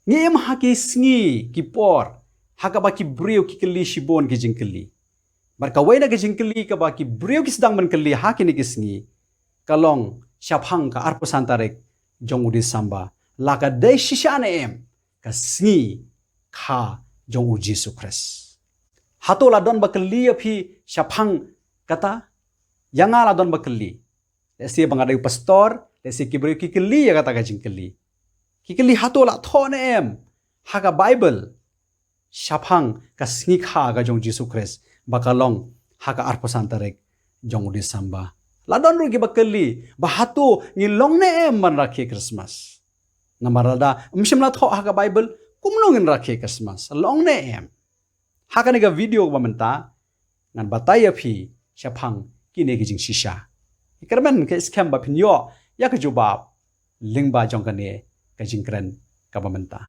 Ngem haki sngi ki por haka ba ki brio ki keli shibon ki jingkeli. Barkawai na ki jingkeli ka ba ki brio ki sedang menkeli haki ni ki sngi. Kalong syapang ka arpo santarek jong udi samba. Laka day shishane ka sngi ka jong u Jesu Christ. Hato ladon bakeli api syapang kata yang ladon bakeli. Lesi bangadai pastor, lesi ki brio ki keli ya kata ka jingkeli. Kikeli hato la thone haka Bible syapang ka sngi kha ga jong Jesus Christ bakalong haka arpo santarek jong udi samba ladon rugi bakeli bahato ngilong ne man rakhe Christmas namarada mshim la tho haka Bible kumlongin rakhe Christmas long ne haka ni ga video ba menta ngan bataya phi syapang kine gi jing shisha ikarmen ke scam ba pinyo ya ka jubab lingba jong kane kajingkran kabamenta.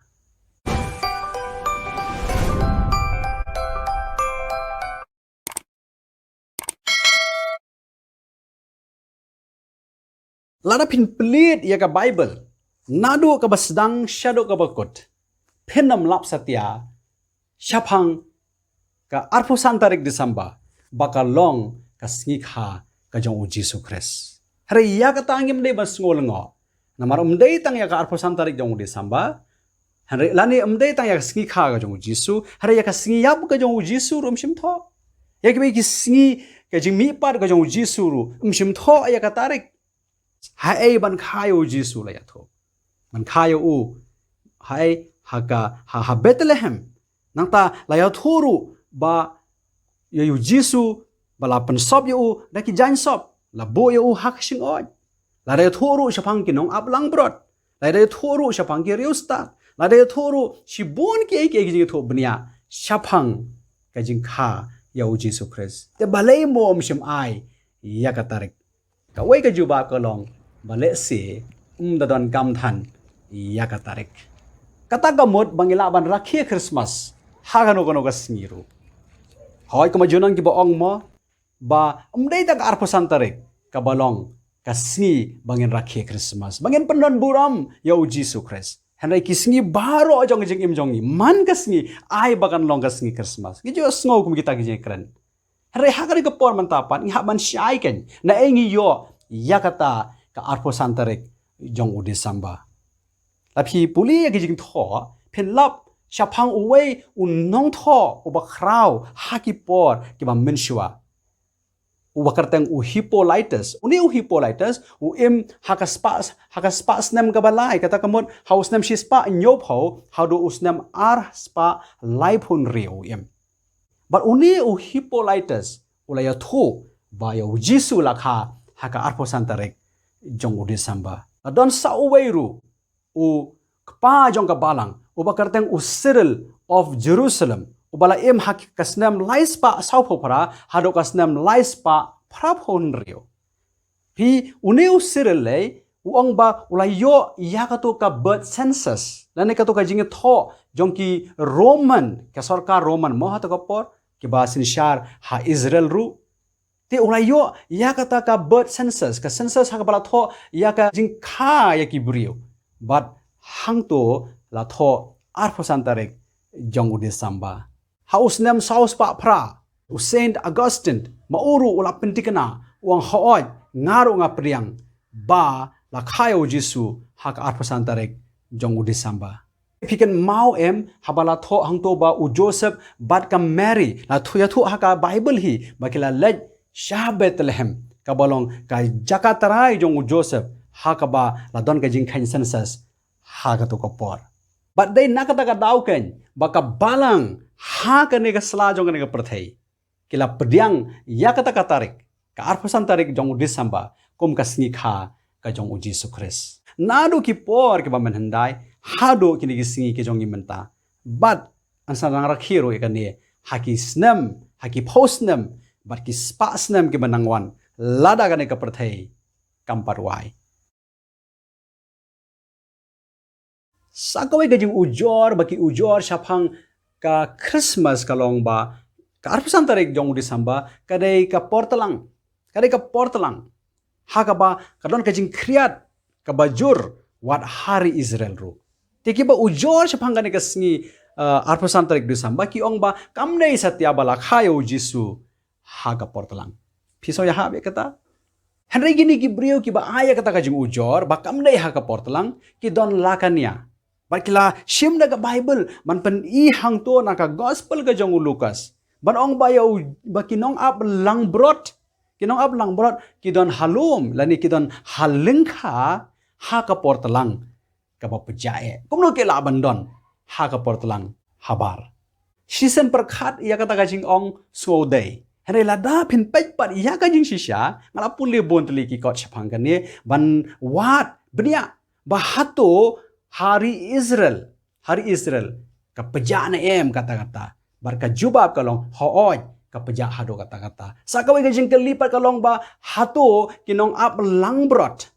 Lada pin pelit ya ka Bible. Nado ka basdang shadow ka bakot. Penam lap satya. Syapang ka arpo santarik disamba. Bakalong ka sngikha ka jong u Jesu Christ. Hari ya ka tangim de bas ngolngo. Namar umday tang ya ka arpo santarik jong udi samba. Hari lani umday tang ya ka sngi kha ka jong Jesu. Hari ya ka sngi yap ka jong Jesu rum shim tho. Ya ka ki sngi ka jing mi par ka jong Jesu ru shim tho ya ka tarik. Hai ban khayo Jesu la ya tho. Man khayo u hai haka ha Bethlehem. Nang ta la ya thuru ba yu Jesu bala pen sop yu da ki jan sop la bo yu hak sing oj. Ladai thuru syapang kinong ablang brot. Ladai thuru syapang ki riusta. Ladai thuru shibon ki eki jing tho bnia syapang kajing kha ya Jesu Christ. Te balai mo mshim ai ya katarik. Ka wei ka juba ka long balai se dadon kam than ya katarik. Kata gamot bangila ban rakhi Christmas ha gano ka smiru. Hoy kamajunan ki ba ong mo ba umdai tak arpo santarik ka balong kasni bangin rakhe Christmas bangin pendon buram ya Jesu Christ henry kisngi baro jong jing im jongi man kasni ai bakan long kasni Christmas gijo sngo kum kita gije kren henry hakari ke por mantapan ngha ban syai ken na engi yo ya kata ka arpo santarek jong u December tapi puli ya gijing tho pen lap syapang uwei unong tho uba kraw haki por ki ba menshua ubakarteng u Hippolytus uni u Hippolytus u im haka spa snem kabalai kata kamot how snem shi spa nyop how do usnem ar spa laipun riu im but uni u Hippolytus ulaya thu ba ya Jesu lakha haka arpo santarek jong u December don sa uweiru u kpa jong kabalang ubakarteng u Cyril of Jerusalem ubala im hak kasnem laispa saupopara hado kasnem laispa prapon rio pi uneu sirele uang ba ulayo yakato ka birth census lane kato ka jinge tho jongki Roman ka sarkar Roman mo hato ka por ki ba sinshar ha Israel ru te ulayo yakata ka birth census ha bala tho yaka jing kha yaki brio but hangto la tho arpo santarek jong u December Haus nem saus pa pra Saint Augustine mauru ula pentikana uang hooj ngaru nga priang ba la khayo Jesu hak arpo santarek jong u December piken mau habala tho hangto ba u Joseph bat ka Mary la thuya thu haka Bible hi bakila lej sha Bethlehem kabalong ka jakatarai jong u Joseph haka ba la don ka jing khain census haka to ko por but they nakata ka dauken baka balang ha kane ka sla jong kane ka prathai kila pediang ya kata katarik ka arpo santarik jong u December kom ka sngi kha ka jong u Jesu Christ nado ki por ke ba menhandai hado kini ki sngi ke jong imenta but an sanang rakhiro ikane haki snem haki postnem but ki spa snem ke banangwan lada kane ka prathai kamparwai sakawai gajing ujor baki ujor syapang ka Christmas kalong ba ka arpo santarik jong u December kadai ka portalang haka ba kadon kajing kriat ka bajur wat hari Israel ru Tiki ba ujor shapang gani kasngi arpo santarik du samba ki ong ba kamnei satya bala khayo Jisu haga portalang. Piso ya habe kata. Henry gini ki brio ki ba aya kata kajing ujor ba kamnei haga portalang ki don lakania. Bakila shim naga Bible man pen I hang to naka gospel ga jong Lukas. Ban ong ba yau ba kinong up lang brot. Kinong up lang brot ki don halum lani ki don halengkha haga portalang. Kaba pejae. Kumno ke laban don haga portalang habar. Sisen perkat ia kata kajing ong swodai. Henry lada pin pejpat ia kajing sisya ngala pule bon teliki kot syapangkan ni ban wat benia bahato hari Israel ka pejana kata-kata barka jubab kalong hooj ka peja hado kata-kata sakawai kajing kelipat kalong ba hato kinong ap langbrot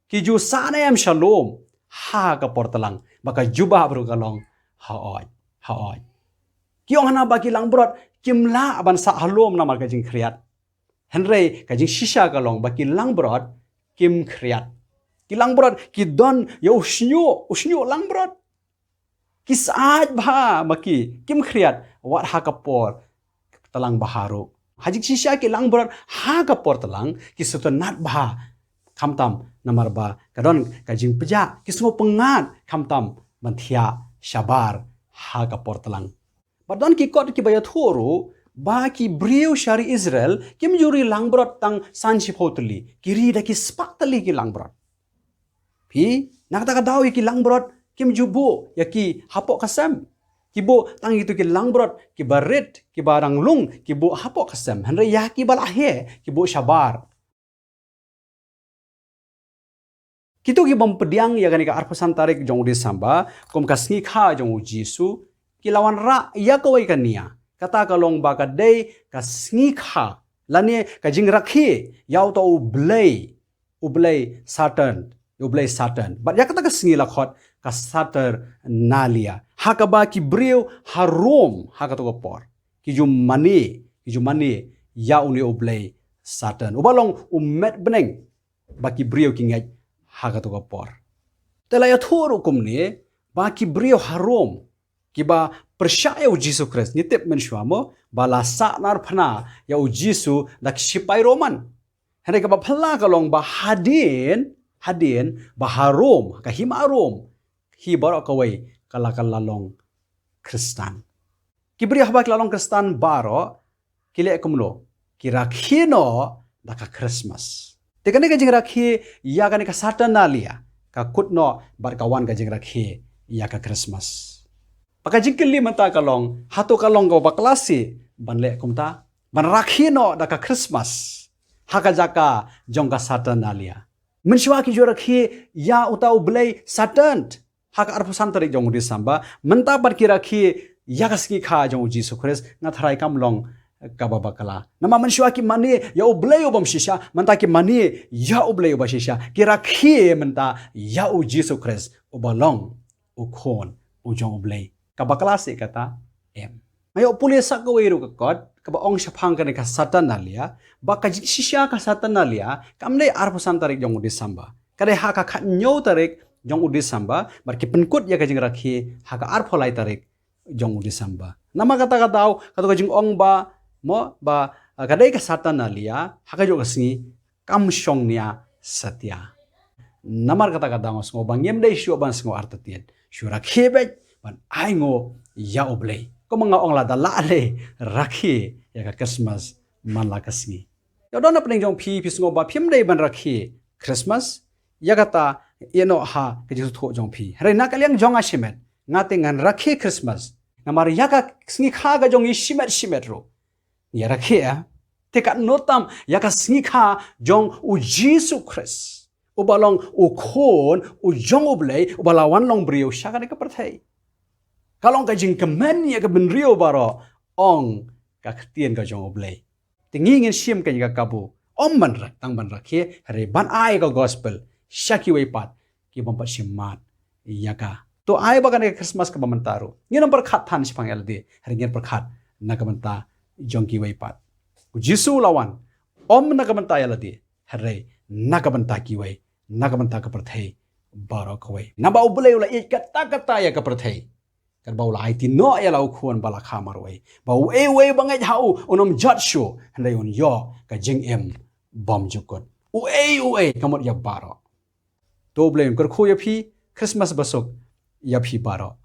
kiju sana shalom ha ka portalang baka jubab ru kalong hooj kiong hana baki langbrot kimla aban sa halom na kajing kriat Henry kajing shisha kalong baki langbrot kim kriat ki langbrot ki don ya usnyo langbrot ki saaj bha maki kim kriat wat ha kapor talang baharu hajik shisha ki langbrot ha kapor talang ki sutanat bha kamtam namar ba kadon kajing peja ki semua pengat kamtam manthia shabar ha kapor talang Badan ki kot ki bayat horo ba ki brio syari Israel kim juri langbrot tang sanship hoteli kiri da ki spaktali ki langbrot pi nakata ka daw ki langbrot kim jubo ya ki hapok kasam kibo tang itu ki langbrot ki barit ki barang lung kibo hapok kasam hanre ya ki balahe kibo shabar Kito ki pediang ya gani ka arpasan tarik jong udi samba kom kasngi kha jong Jisu kilawan ra ya kawai kania kata kalong baka day kasngi kha lani ka jing rakhi yaw to ublay Satan but ya kata kasngi lakhot ka sater nalia hakaba ki brio harom hakato ko por ki jumani ya uni ublay Satan ubalong umet beneng baki brio ki ngai hakato ko por telaya thoro kumni baki brio harom kiba percaya Jisu Kristus nitip mensyuamo bala saknar phana ya Jisu dak sipai Roman hendak kaba phla kalong ba hadin ba harom ka himarom hi barok kawai kalakalong Kristan kibri habak lalong Kristan baro kile kumlo kirakhino daka Christmas tekane ka jing rakhi ya kane ka Satan nalia ka kutno bar kawan ka jing rakhi ya ka Christmas Paka jingkeli menta kalong, hato kalong kau baklasi, banle kumta, ban rakhino daka Christmas, haka jaka jongka Satan alia. Mensyua ki jorakhi ya utau belai Satan, haka arpusan tarik jong di samba, menta bar kirakhi ya kaski kha jong Jisu Kristus ngatharai kamlong kababakala. Nama mensyua ki mani ya ublay ubam shisha, menta ki mani ya ublay ubam shisha, kirakhi menta ya u Jisu Kristus ubalong ukon ujong ublay. Kabaklase kata Ayo pulis sa kawiro kakot kaba ong syapang ka ka Satan nalia baka sisya ka Satan nalia kamday arpusan tarik jong udi samba kadai haka kanyo tarik jong udi samba marki penkut ya kajing rakhi haka arpolai tarik jong udi samba nama kata daw kato kajing ong ba mo ba kadai ka Satan nalia haka jo kasngi kamsyong niya satya namar kata daw ngo bangyem dai syo ban ngo artatian syurakhi bet ban aingo ya oblay ko mga ong lada laale rakhi ya ka Christmas man la kasngi ya don na pning jong phi ngo ba phim dei ban rakhi Christmas ya kata eno ha ke jisu tho jong phi re na kalyang jong a shimet ngate ngan rakhi Christmas namar ya ka sngi kha ga jong i shimet ro ya rakhi ya te ka notam ya ka sngi kha jong u Jisu Christ ubalong u khon u jong oblay ubalawan long brio sha ka ne ka perthai Kalong ka jing kemen ya ka benrio baro ong ka ktien ka jong oblay. Tingingin siem ka ka kabu. Om man tang ban rakhe hare ban ai ka gospel. Syaki wai pat ki bompat simat ya ka. To ai ba ka Christmas ka bamantaro. Ngin ang perkhat than si pangel di. Hare ngin perkhat na ka banta jong ki wai pat. Jisu lawan om na ka banta ya di. Hare na ka banta ki wai na ka banta ka perthai baro kawai na bau bulai ula ik kata ya ka prathai kan bau lai ti no ya lau khuan bala khamar wai bau we bangai hau onom jat show handai on yo ka jing em bom jukot u kamot ya baro to blame kor khu ya phi Christmas basok ya phi baro